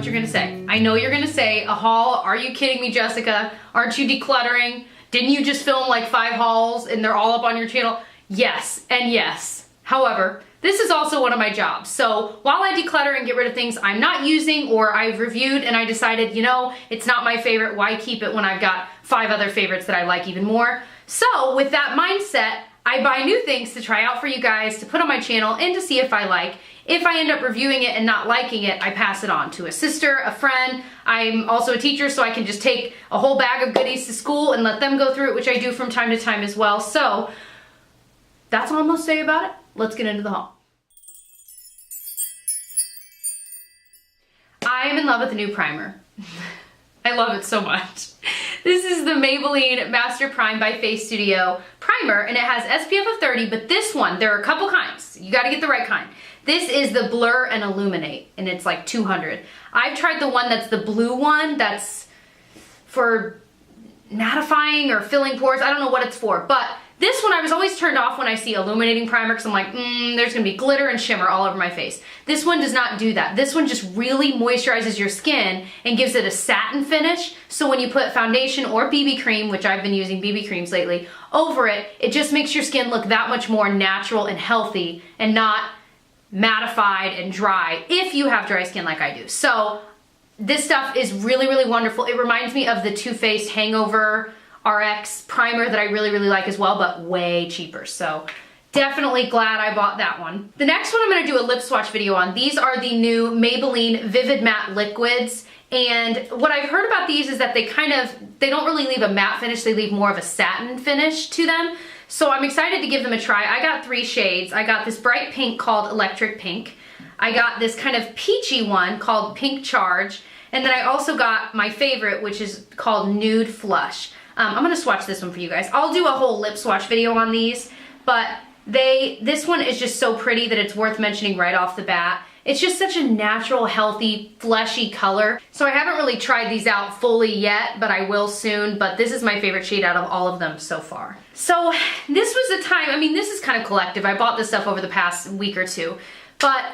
what you're gonna say. I know you're gonna say, a haul? Are you kidding me, Jessica? Aren't you decluttering? Didn't you just film like 5 hauls and they're all up on your channel? Yes, and yes. However, this is also one of my jobs. So while I declutter and get rid of things I'm not using or I've reviewed and I decided, you know, it's not my favorite, why keep it when I've got 5 other favorites that I like even more? So with that mindset, I buy new things to try out for you guys, to put on my channel and to see if I like. If I end up reviewing it and not liking it, I pass it on to a sister, a friend. I'm also a teacher, so I can just take a whole bag of goodies to school and let them go through it, which I do from time to time as well. So that's all I'm gonna say about it. Let's get into the haul. I am in love with the new primer. I love it so much. This is the Maybelline Master Prime by Face Studio primer, and it has SPF of 30, but this one, there are a couple kinds. You gotta get the right kind. This is the Blur and Illuminate, and it's like 200. I've tried the one that's the blue one, that's for mattifying or filling pores. I don't know what it's for, but this one I was always turned off when I see illuminating primer because I'm like, there's gonna be glitter and shimmer all over my face. This one does not do that. This one just really moisturizes your skin and gives it a satin finish. So when you put foundation or BB cream, which I've been using BB creams lately, over it, it just makes your skin look that much more natural and healthy and not mattified and dry if you have dry skin like I do. So this stuff is really, really wonderful. It reminds me of the Too Faced Hangover RX primer that I really, really like as well, but way cheaper. So definitely glad I bought that one. The next one I'm gonna do a lip swatch video on. These are the new Maybelline Vivid Matte Liquids. And what I've heard about these is that they don't really leave a matte finish, they leave more of a satin finish to them. So I'm excited to give them a try. I got 3 shades. I got this bright pink called Electric Pink. I got this kind of peachy one called Pink Charge. And then I also got my favorite, which is called Nude Flush. I'm gonna swatch this one for you guys. I'll do a whole lip swatch video on these, but this one is just so pretty that it's worth mentioning right off the bat. It's just such a natural, healthy, fleshy color. So I haven't really tried these out fully yet, but I will soon. But this is my favorite shade out of all of them so far. So this was a time, I mean, this is kind of collective. I bought this stuff over the past week or two, but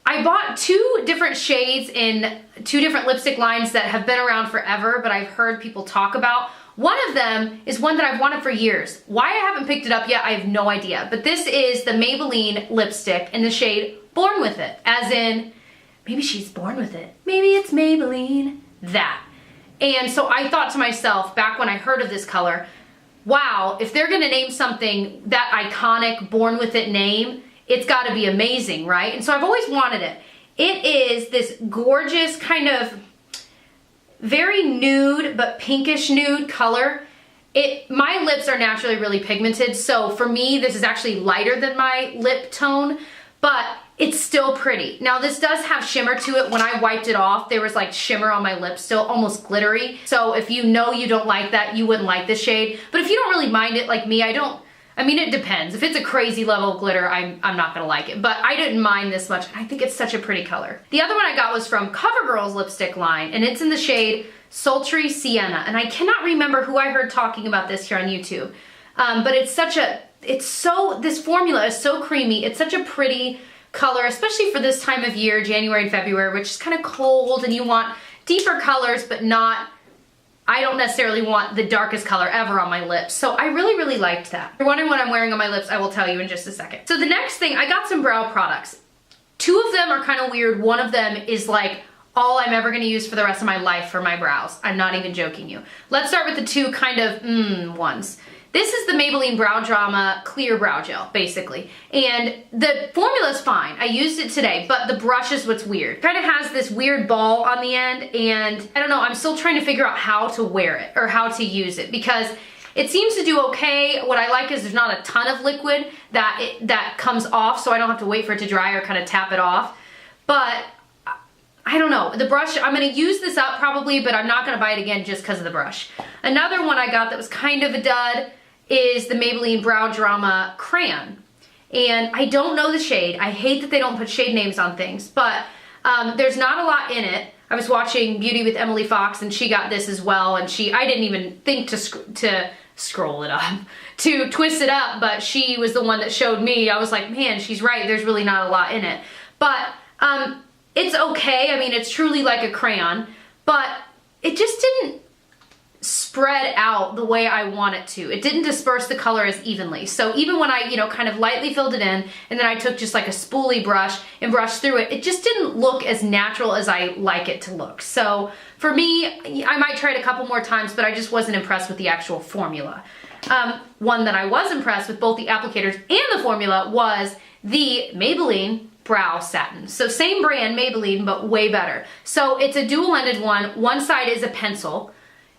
I bought 2 different shades in 2 different lipstick lines that have been around forever, but I've heard people talk about. One of them is one that I've wanted for years. Why I haven't picked it up yet, I have no idea. But this is the Maybelline lipstick in the shade Born With It. As in, maybe she's born with it. Maybe it's Maybelline. That. And so I thought to myself, back when I heard of this color, wow, if they're gonna name something that iconic Born With It name, it's gotta be amazing, right? And so I've always wanted it. It is this gorgeous kind of very nude but pinkish nude color. My lips are naturally really pigmented, so for me this is actually lighter than my lip tone, but it's still pretty. Now this does have shimmer to it. When I wiped it off, there was like shimmer on my lips still, almost glittery. So if you know you don't like that, you wouldn't like this shade. But if you don't really mind it like me, I mean, it depends. If it's a crazy level of glitter, I'm not gonna like it, but I didn't mind this much, and I think it's such a pretty color. The other one I got was from CoverGirl's lipstick line, and it's in the shade Sultry Sienna, and I cannot remember who I heard talking about this here on YouTube, but this formula is so creamy. It's such a pretty color, especially for this time of year, January and February, which is kind of cold, and you want deeper colors, but I don't necessarily want the darkest color ever on my lips. So I really, really liked that. If you're wondering what I'm wearing on my lips, I will tell you in just a second. So the next thing, I got some brow products. 2 of them are kind of weird. One of them is like all I'm ever gonna use for the rest of my life for my brows. I'm not even joking you. Let's start with the 2 kind of ones. This is the Maybelline Brow Drama Clear Brow Gel, basically. And the formula's fine. I used it today, but the brush is what's weird. Kind of has this weird ball on the end, and I don't know, I'm still trying to figure out how to wear it or how to use it because it seems to do okay. What I like is there's not a ton of liquid that comes off, so I don't have to wait for it to dry or kind of tap it off. But I don't know, the brush, I'm gonna use this up probably, but I'm not gonna buy it again just because of the brush. Another one I got that was kind of a dud is the Maybelline Brow Drama Crayon. And I don't know the shade. I hate that they don't put shade names on things, but there's not a lot in it. I was watching Beauty with Emily Fox and she got this as well, and I didn't even think to scroll it up, to twist it up, but she was the one that showed me. I was like, man, she's right, there's really not a lot in it. But It's okay. I mean, it's truly like a crayon, but it just didn't spread out the way I want it to. It didn't disperse the color as evenly. So even when I, kind of lightly filled it in, and then I took just like a spoolie brush and brushed through it, it just didn't look as natural as I like it to look. So for me, I might try it a couple more times, but I just wasn't impressed with the actual formula. One that I was impressed with both the applicators and the formula was the Maybelline Brow Satin. So same brand, Maybelline, but way better. So it's a dual-ended one. One side is a pencil,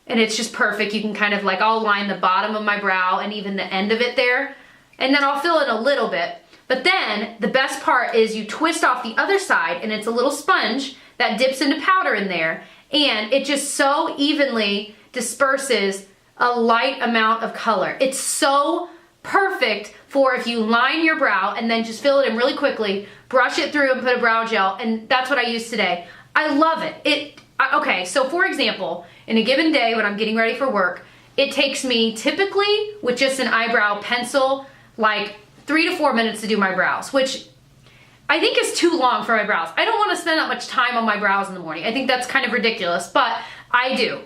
and it's just perfect. You can kind of like, I'll line the bottom of my brow and even the end of it there, and then I'll fill in a little bit. But then the best part is you twist off the other side, and it's a little sponge that dips into powder in there, and it just so evenly disperses a light amount of color. It's so perfect for if you line your brow and then just fill it in really quickly, brush it through and put a brow gel, and that's what I use today. I love it. Okay, so for example, in a given day when I'm getting ready for work, it takes me typically with just an eyebrow pencil like 3 to 4 minutes to do my brows, which I think is too long for my brows. I don't want to spend that much time on my brows in the morning. I think that's kind of ridiculous, but I do.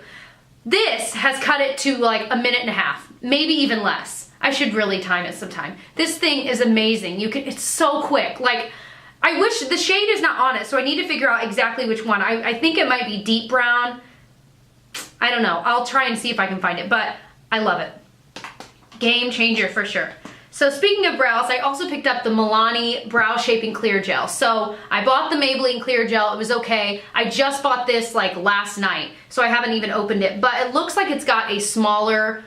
This has cut it to like a minute and a half, maybe even less. I should really time it sometime. This thing is amazing. It's so quick. Like, I wish the shade is not on it, so I need to figure out exactly which one. I think it might be deep brown. I don't know. I'll try and see if I can find it, but I love it. Game changer for sure. So speaking of brows, I also picked up the Milani Brow Shaping Clear Gel. So I bought the Maybelline Clear Gel. It was okay. I just bought this like last night, so I haven't even opened it, but it looks like it's got a smaller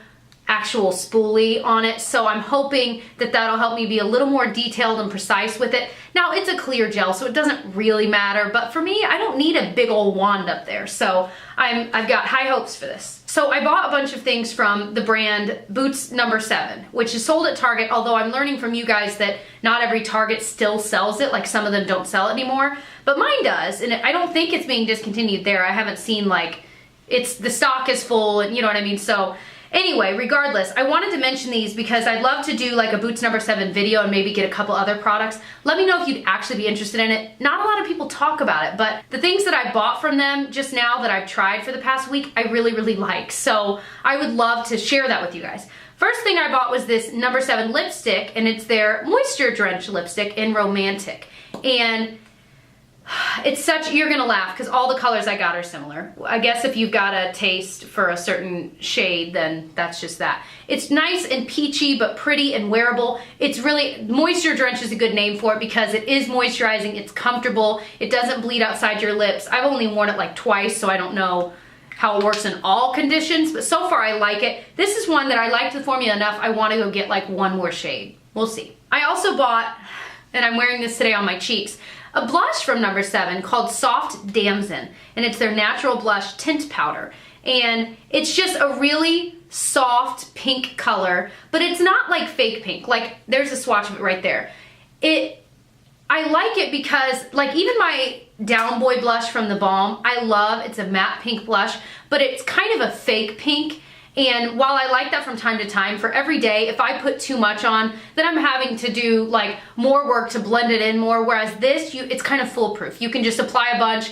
actual spoolie on it, so I'm hoping that that'll help me be a little more detailed and precise with it. Now, it's a clear gel, so it doesn't really matter, but for me, I don't need a big old wand up there, so I've got high hopes for this. So I bought a bunch of things from the brand Boots No. 7, which is sold at Target, although I'm learning from you guys that not every Target still sells it, like some of them don't sell it anymore, but mine does, and I don't think it's being discontinued there. I haven't seen like, the stock is full, and you know what I mean, so anyway, regardless, I wanted to mention these because I'd love to do like a Boots No. 7 video and maybe get a couple other products. Let me know if you'd actually be interested in it. Not a lot of people talk about it, but the things that I bought from them just now that I've tried for the past week, I really, really like. So I would love to share that with you guys. First thing I bought was this No. 7 lipstick, and it's their Moisture Drenched lipstick in Romantic. And it's such, you're gonna laugh because all the colors I got are similar. I guess if you've got a taste for a certain shade, then that's just that. It's nice and peachy, but pretty and wearable. It's really, Moisture Drench is a good name for it because it is moisturizing, it's comfortable, it doesn't bleed outside your lips. I've only worn it like twice, so I don't know how it works in all conditions, but so far I like it. This is one that I like the formula enough, I wanna go get like one more shade. We'll see. I also bought, and I'm wearing this today on my cheeks, a blush from No. 7 called Soft Damson, and it's their natural blush tint powder. And it's just a really soft pink color, but it's not like fake pink. Like, there's a swatch of it right there. I like it because, like, even my Down Boy blush from the Balm, I love, it's a matte pink blush, but it's kind of a fake pink. And while I like that from time to time, for every day, if I put too much on, then I'm having to do like more work to blend it in more, whereas this, it's kind of foolproof. You can just apply a bunch,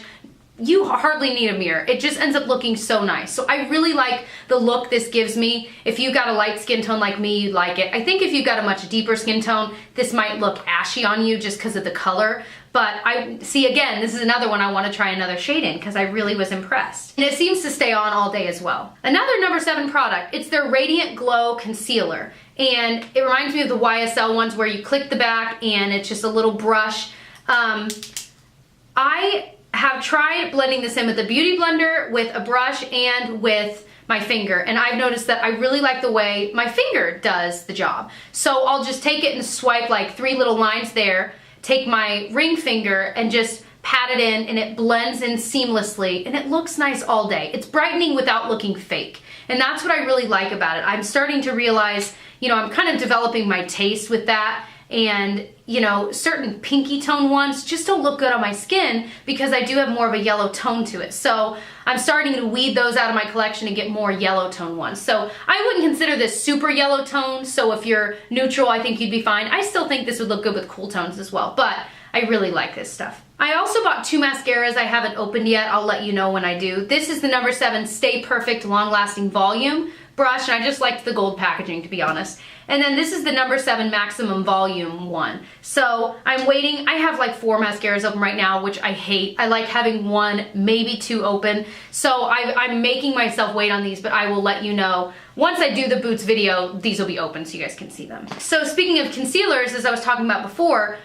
you hardly need a mirror. It just ends up looking so nice. So I really like the look this gives me. If you've got a light skin tone like me, you'd like it. I think if you've got a much deeper skin tone, this might look ashy on you just because of the color. But I see, again, this is another one I want to try another shade in because I really was impressed. And it seems to stay on all day as well. Another No. 7 product, it's their Radiant Glow Concealer. And it reminds me of the YSL ones where you click the back and it's just a little brush. I have tried blending this in with a beauty blender, with a brush, and with my finger, and I've noticed that I really like the way my finger does the job. So I'll just take it and swipe like 3 little lines there, take my ring finger and just pat it in, and it blends in seamlessly, and it looks nice all day. It's brightening without looking fake, and that's what I really like about it. I'm starting to realize, you know, I'm kind of developing my taste with that, and you know, certain pinky tone ones just don't look good on my skin because I do have more of a yellow tone to it. So I'm starting to weed those out of my collection and get more yellow tone ones. So I wouldn't consider this super yellow tone, so if you're neutral, I think you'd be fine. I still think this would look good with cool tones as well, but I really like this stuff. I also bought 2 mascaras I haven't opened yet. I'll let you know when I do. This is the number 7 Stay Perfect Long Lasting Volume brush, and I just liked the gold packaging, to be honest. And then this is the number 7 Maximum Volume one. So I'm waiting. I have like 4 mascaras open right now, which I hate. I like having 1, maybe 2 open. So I'm making myself wait on these, but I will let you know. Once I do the Boots video, these will be open so you guys can see them. So speaking of concealers, as I was talking about before,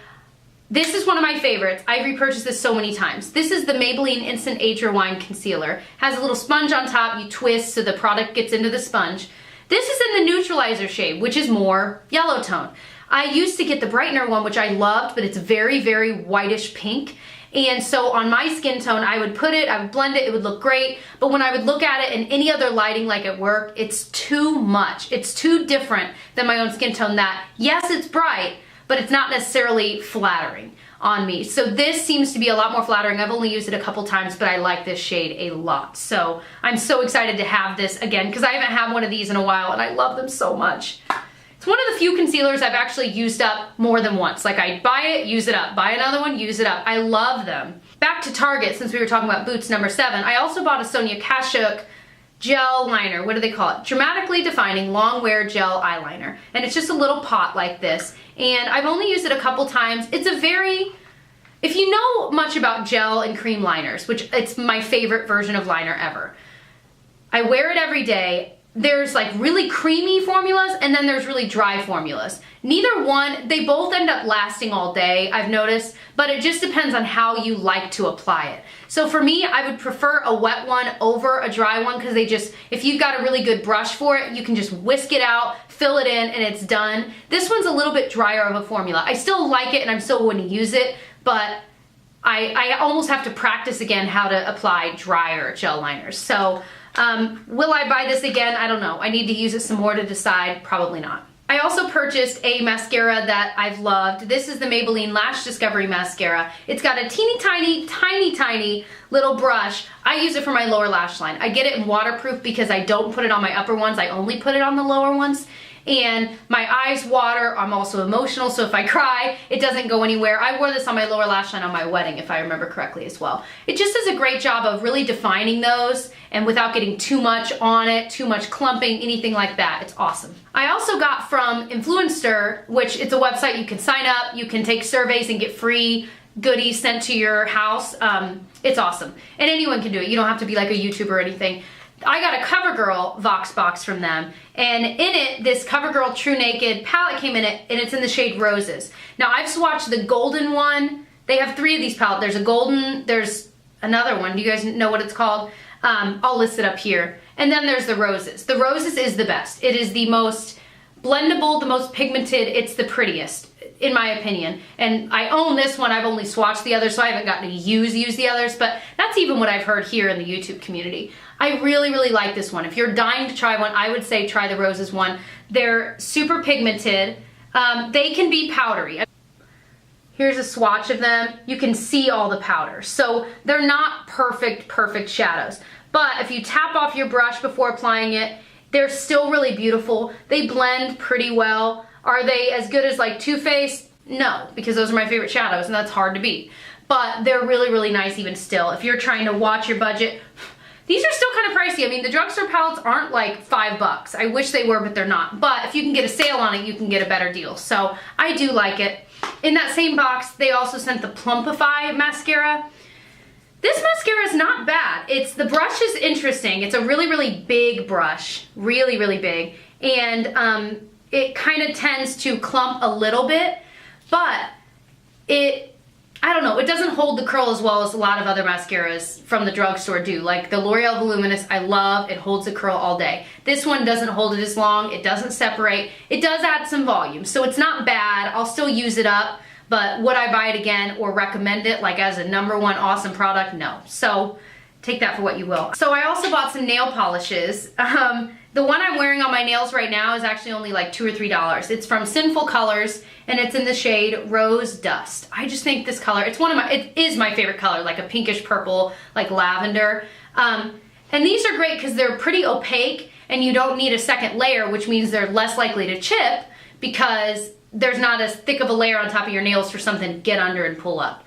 this is one of my favorites. I've repurchased this so many times. This is the Maybelline Instant Age Rewind Concealer. Has a little sponge on top. You twist so the product gets into the sponge. This is in the neutralizer shade, which is more yellow tone. I used to get the brightener one, which I loved, but it's very, very whitish pink. And so on my skin tone, I would put it, I would blend it, it would look great. But when I would look at it in any other lighting like at work, it's too much. It's too different than my own skin tone that, yes, it's bright, but it's not necessarily flattering on me. So this seems to be a lot more flattering. I've only used it a couple times, but I like this shade a lot. So I'm so excited to have this again because I haven't had one of these in a while and I love them so much. It's one of the few concealers I've actually used up more than once. Like I buy it, use it up, buy another one, use it up. I love them. Back to Target, since we were talking about Boots number 7, I also bought a Sonia Kashuk gel liner. What do they call it? Dramatically Defining Long Wear Gel Eyeliner. And it's just a little pot like this. And I've only used it a couple times. It's a very, if you know much about gel and cream liners, which it's my favorite version of liner ever. I wear it every day. There's like really creamy formulas and then there's really dry formulas. Neither one, they both end up lasting all day, I've noticed, but it just depends on how you like to apply it. So for me, I would prefer a wet one over a dry one because they just, if you've got a really good brush for it, you can just whisk it out, fill it in, and it's done. This one's a little bit drier of a formula. I still like it and I'm still going to use it, but I almost have to practice again how to apply drier gel liners. So will I buy this again? I don't know. I need to use it some more to decide. Probably not. I also purchased a mascara that I've loved. This is the Maybelline Lash Discovery Mascara. It's got a teeny tiny, tiny, tiny little brush. I use it for my lower lash line. I get it in waterproof because I don't put it on my upper ones. I only put it on the lower ones. And my eyes water. I'm also emotional, so if I cry, it doesn't go anywhere. I wore this on my lower lash line on my wedding, if I remember correctly as well. It just does a great job of really defining those and without getting too much on it, too much clumping, anything like that. It's awesome. I also got from Influencer, which it's a website you can sign up, you can take surveys and get free goodies sent to your house. It's awesome. And anyone can do it. You don't have to be like a YouTuber or anything. I got a CoverGirl Vox box from them, and in it, this CoverGirl True Naked palette came in it, and it's in the shade Roses. Now, I've swatched the golden one. They have 3 of these palettes. There's a golden, there's another one. Do you guys know what it's called? I'll list it up here. And then there's the Roses. The Roses is the best. It is the most blendable, the most pigmented. It's the prettiest, in my opinion. And I own this one. I've only swatched the others, so I haven't gotten to use the others, but that's even what I've heard here in the YouTube community. I really, really like this one. If you're dying to try one, I would say try the Roses one. They're super pigmented. They can be powdery. Here's a swatch of them. You can see all the powder. So they're not perfect shadows. But if you tap off your brush before applying it, they're still really beautiful. They blend pretty well. Are they as good as like Too Faced? No, because those are my favorite shadows and that's hard to beat. But they're really, really nice even still. If you're trying to watch your budget, these are still kind of pricey. I mean, the drugstore palettes aren't like $5. I wish they were, but they're not. But if you can get a sale on it, you can get a better deal. So I do like it. In that same box, they also sent the Plumpify mascara. This mascara is not bad. The brush is interesting. It's a really, really big brush. Really, really big. And it kind of tends to clump a little bit, but I don't know, it doesn't hold the curl as well as a lot of other mascaras from the drugstore do. Like the L'Oreal Voluminous, I love, it holds the curl all day. This one doesn't hold it as long, it doesn't separate. It does add some volume, so it's not bad. I'll still use it up, but would I buy it again or recommend it like as a #1 awesome product? No. So take that for what you will. So I also bought some nail polishes. The one I'm wearing on my nails right now is actually only like $2 or $3. It's from Sinful Colors and it's in the shade Rose Dust. I just think this color, it is my favorite color, like a pinkish purple, like lavender. And these are great because they're pretty opaque and you don't need a second layer, which means they're less likely to chip because there's not as thick of a layer on top of your nails for something to get under and pull up.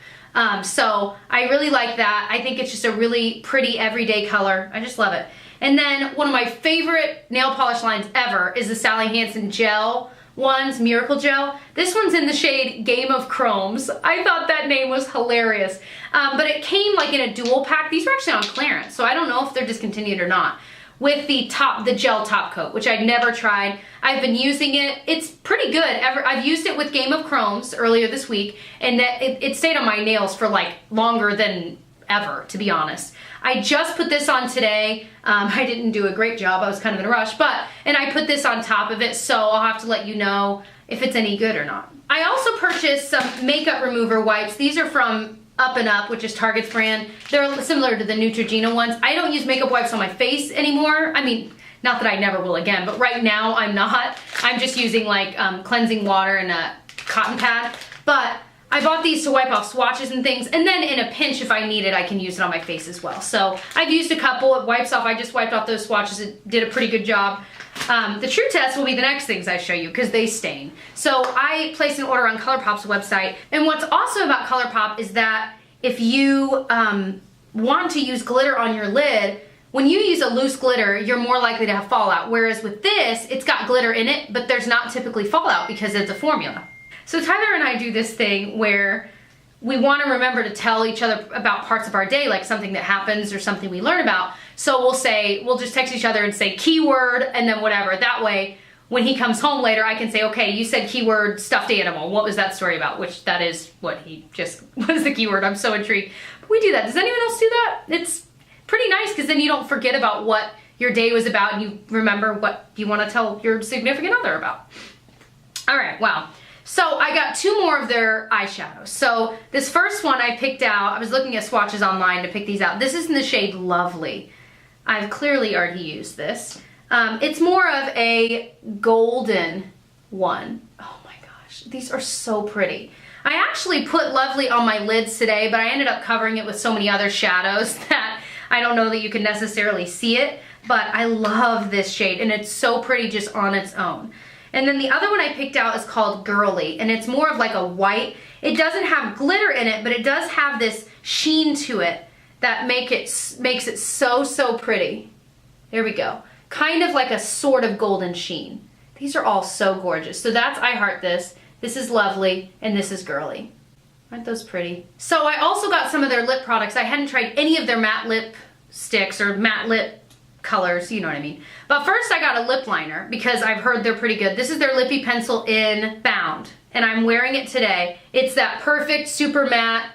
So I really like that. I think it's just a really pretty everyday color. I just love it. And then one of my favorite nail polish lines ever is the Sally Hansen gel ones, Miracle Gel. This one's in the shade Game of Chromes. I thought that name was hilarious. But it came like in a dual pack. These were actually on clearance, so I don't know if they're discontinued or not. With the gel top coat, which I'd never tried. I've been using it. It's pretty good. I've used it with Game of Chromes earlier this week, and it stayed on my nails for like longer than ever, to be honest. I just put this on today. I didn't do a great job. I was kind of in a rush, and I put this on top of it, so I'll have to let you know if it's any good or not. I also purchased some makeup remover wipes. These are from Up and Up, which is Target's brand. They're similar to the Neutrogena ones. I don't use makeup wipes on my face anymore. I mean, not that I never will again, but right now I'm not. I'm just using like cleansing water and a cotton pad. But I bought these to wipe off swatches and things, and then in a pinch, if I need it, I can use it on my face as well. So I've used a couple. It wipes off. I just wiped off those swatches. It did a pretty good job. The true test will be the next things I show you because they stain. So I placed an order on ColourPop's website, and what's awesome about ColourPop is that if you want to use glitter on your lid, when you use a loose glitter, you're more likely to have fallout. Whereas with this, it's got glitter in it, but there's not typically fallout because it's a formula. So Tyler and I do this thing where we want to remember to tell each other about parts of our day, like something that happens or something we learn about. So we'll just text each other and say keyword and then whatever. That way, when he comes home later, I can say, okay, you said keyword stuffed animal. What was that story about? Which that is what he just was the keyword. I'm so intrigued. But we do that. Does anyone else do that? It's pretty nice because then you don't forget about what your day was about and you remember what you want to tell your significant other about. All right, wow. So I got two more of their eyeshadows. So this first one I picked out, I was looking at swatches online to pick these out. This is in the shade Lovely. I've clearly already used this. It's more of a golden one. Oh my gosh, these are so pretty. I actually put Lovely on my lids today, but I ended up covering it with so many other shadows that I don't know that you can necessarily see it, but I love this shade and it's so pretty just on its own. And then the other one I picked out is called Girly, and it's more of like a white. It doesn't have glitter in it, but it does have this sheen to it that makes it so, so pretty. There we go. Kind of like a sort of golden sheen. These are all so gorgeous. So that's I Heart This. This is Lovely, and this is Girly. Aren't those pretty? So I also got some of their lip products. I hadn't tried any of their matte lip sticks or matte lip colors, you know what I mean. But first I got a lip liner because I've heard they're pretty good. This is their Lippy Pencil in Bound, and I'm wearing it today. It's that perfect super matte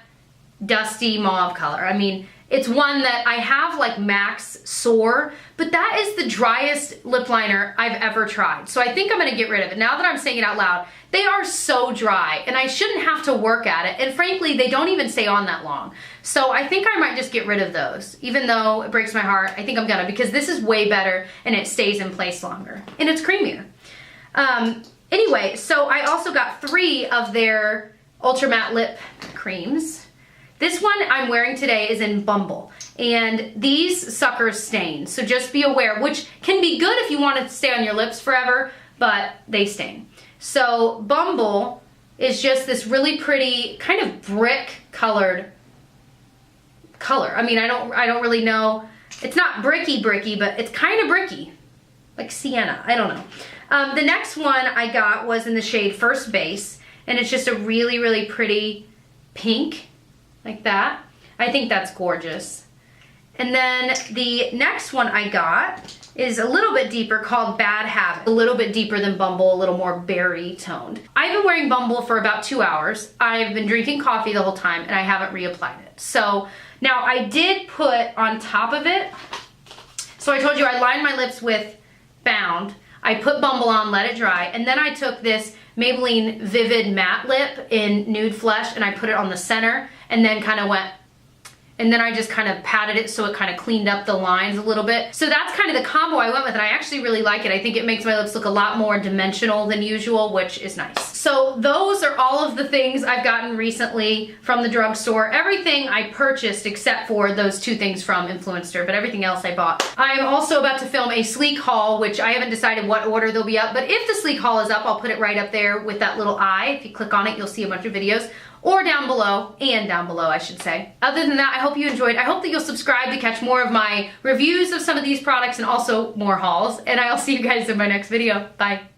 dusty mauve color. I mean, it's one that I have like Max Soar, but that is the driest lip liner I've ever tried. So I think I'm gonna get rid of it. Now that I'm saying it out loud, they are so dry and I shouldn't have to work at it. And frankly, they don't even stay on that long. So I think I might just get rid of those. Even though it breaks my heart, I think I'm gonna, because this is way better and it stays in place longer and it's creamier. Anyway, so I also got 3 of their Ultra Matte Lip Creams. This one I'm wearing today is in Bumble, and these suckers stain, so just be aware, which can be good if you want it to stay on your lips forever, but they stain. So Bumble is just this really pretty kind of brick colored color. I mean, I don't really know. It's not bricky, but it's kind of bricky, like sienna. I don't know. The next one I got was in the shade First Base, and it's just a really, really pretty pink. Like that. I think that's gorgeous. And then the next one I got is a little bit deeper, called Bad Habit. A little bit deeper than Bumble, a little more berry toned. I've been wearing Bumble for about 2 hours. I've been drinking coffee the whole time and I haven't reapplied it. So now I did put on top of it, so I told you I lined my lips with Bound. I put Bumble on, let it dry, and then I took this Maybelline Vivid Matte Lip in Nude Flesh and I put it on the center and then kind of went and then I just kind of patted it so it kind of cleaned up the lines a little bit. So that's kind of the combo I went with, and I actually really like it. I think it makes my lips look a lot more dimensional than usual, which is nice. So those are all of the things I've gotten recently from the drugstore. Everything I purchased except for those 2 things from Influencer, but everything else I bought. I am also about to film a sleek haul, which I haven't decided what order they'll be up, but if the sleek haul is up, I'll put it right up there with that little eye. If you click on it, you'll see a bunch of videos. Or down below, I should say. Other than that, I hope you enjoyed. I hope that you'll subscribe to catch more of my reviews of some of these products and also more hauls. And I'll see you guys in my next video. Bye.